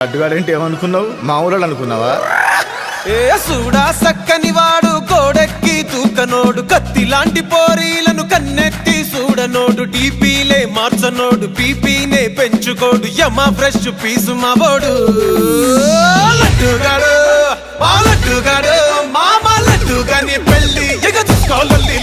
అడ్డుగాడంటే ఏమనుకున్నావు? మామూలు అనుకున్నావా? ఏ సూడా సక్కని వాడు కోడెక్కి తూకనోడు, కత్తి లాంటి పోరీలను కన్నెత్తి చూడనోడు, డీపీలే మార్చనోడు, పీపీనే పెంచుకోడు, యమా ఫ్రెష్ పీసు మావోడు. లడ్డుగాడు మా లడ్డుగాడు, మామ లడ్డుగాని పెళ్ళి ఎగ చూసుకోవాలి.